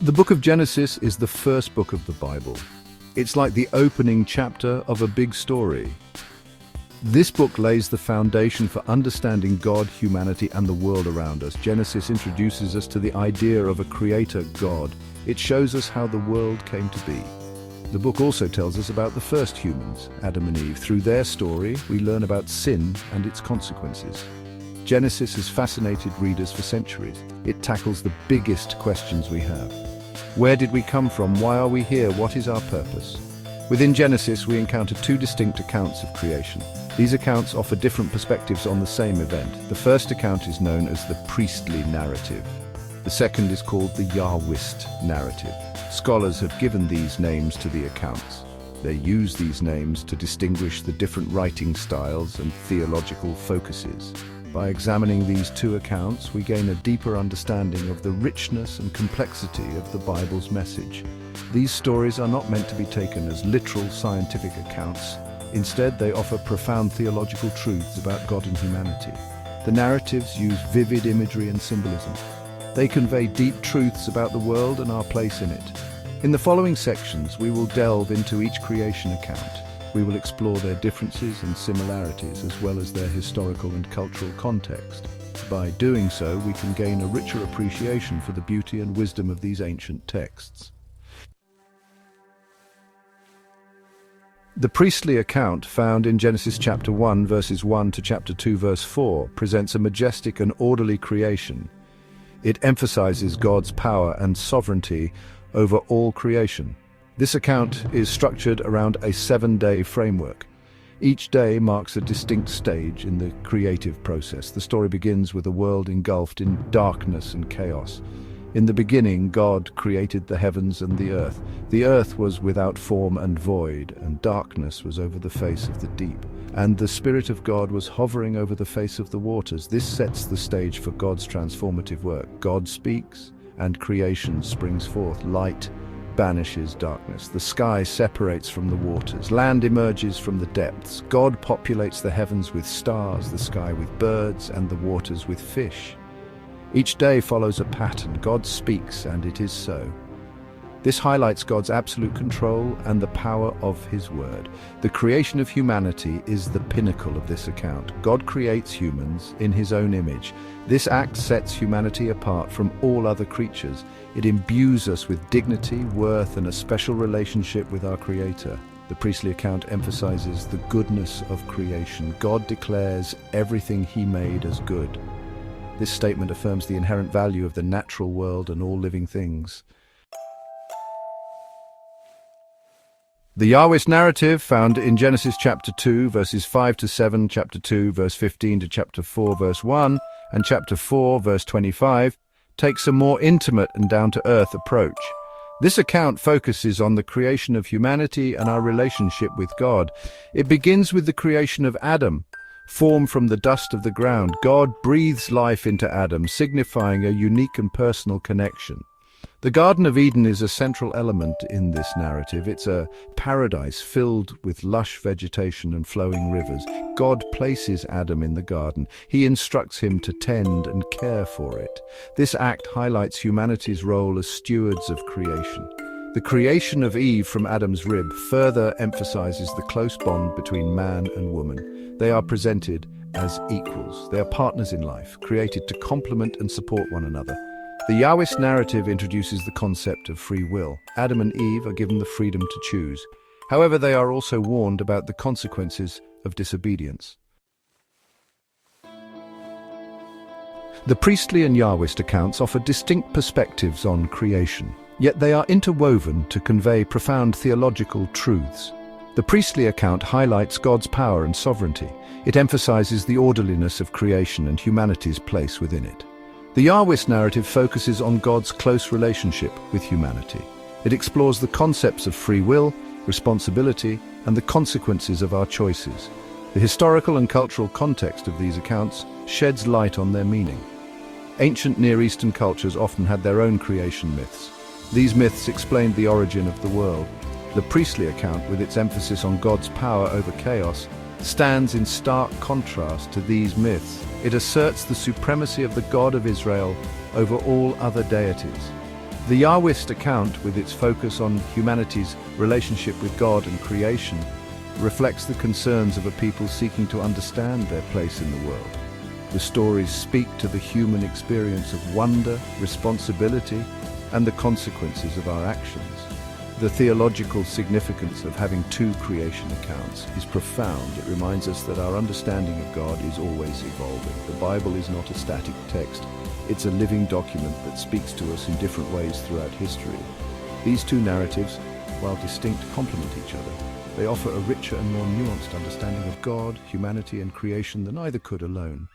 The book of Genesis is the first book of the Bible. It's like the opening chapter of a big story. This book lays the foundation for understanding God, humanity, and the world around us. Genesis introduces us to the idea of a creator God. It shows us how the world came to be. The book also tells us about the first humans, Adam and Eve. Through their story, we learn about sin and its consequences. Genesis has fascinated readers for centuries. It tackles the biggest questions we have. Where did we come from? Why are we here? What is our purpose? Within Genesis, we encounter two distinct accounts of creation. These accounts offer different perspectives on the same event. The first account is known as the priestly narrative. The second is called the Yahwist narrative. Scholars have given these names to the accounts. They use these names to distinguish the different writing styles and theological focuses. By examining these two accounts, we gain a deeper understanding of the richness and complexity of the Bible's message. These stories are not meant to be taken as literal scientific accounts. Instead, they offer profound theological truths about God and humanity. The narratives use vivid imagery and symbolism. They convey deep truths about the world and our place in it. In the following sections, we will delve into each creation account. We will explore their differences and similarities, as well as their historical and cultural context. By doing so, we can gain a richer appreciation for the beauty and wisdom of these ancient texts. The priestly account found in Genesis chapter 1 verses 1 to chapter 2 verse 4 presents a majestic and orderly creation. It emphasizes God's power and sovereignty over all creation. This account is structured around a 7-day framework. Each day marks a distinct stage in the creative process. The story begins with a world engulfed in darkness and chaos. In the beginning, God created the heavens and the earth. The earth was without form and void, and darkness was over the face of the deep. And the Spirit of God was hovering over the face of the waters. This sets the stage for God's transformative work. God speaks, and creation springs forth. Light banishes darkness. The sky separates from the waters. Land emerges from the depths. God populates the heavens with stars, the sky with birds, and the waters with fish. Each day follows a pattern. God speaks, and it is so. This highlights God's absolute control and the power of His word. The creation of humanity is the pinnacle of this account. God creates humans in His own image. This act sets humanity apart from all other creatures. It imbues us with dignity, worth, and a special relationship with our Creator. The priestly account emphasizes the goodness of creation. God declares everything He made as good. This statement affirms the inherent value of the natural world and all living things. The Yahwist narrative, found in Genesis chapter 2, verses 5 to 7, chapter 2, verse 15 to chapter 4, verse 1, and chapter 4, verse 25, takes a more intimate and down-to-earth approach. This account focuses on the creation of humanity and our relationship with God. It begins with the creation of Adam. Formed from the dust of the ground, God breathes life into Adam, signifying a unique and personal connection. The Garden of Eden is a central element in this narrative. It's a paradise filled with lush vegetation and flowing rivers. God places Adam in the garden. He instructs him to tend and care for it. This act highlights humanity's role as stewards of creation. The creation of Eve from Adam's rib further emphasizes the close bond between man and woman. They are presented as equals. They are partners in life, created to complement and support one another. The Yahwist narrative introduces the concept of free will. Adam and Eve are given the freedom to choose. However, they are also warned about the consequences of disobedience. The priestly and Yahwist accounts offer distinct perspectives on creation, yet they are interwoven to convey profound theological truths. The priestly account highlights God's power and sovereignty. It emphasizes the orderliness of creation and humanity's place within it. The Yahwist narrative focuses on God's close relationship with humanity. It explores the concepts of free will, responsibility, and the consequences of our choices. The historical and cultural context of these accounts sheds light on their meaning. Ancient Near Eastern cultures often had their own creation myths. These myths explained the origin of the world. The priestly account, with its emphasis on God's power over chaos, stands in stark contrast to these myths. It asserts the supremacy of the God of Israel over all other deities. The Yahwist account, with its focus on humanity's relationship with God and creation, reflects the concerns of a people seeking to understand their place in the world. The stories speak to the human experience of wonder, responsibility, and the consequences of our actions. The theological significance of having two creation accounts is profound. It reminds us that our understanding of God is always evolving. The Bible is not a static text. It's a living document that speaks to us in different ways throughout history. These two narratives, while distinct, complement each other. They offer a richer and more nuanced understanding of God, humanity, and creation than either could alone.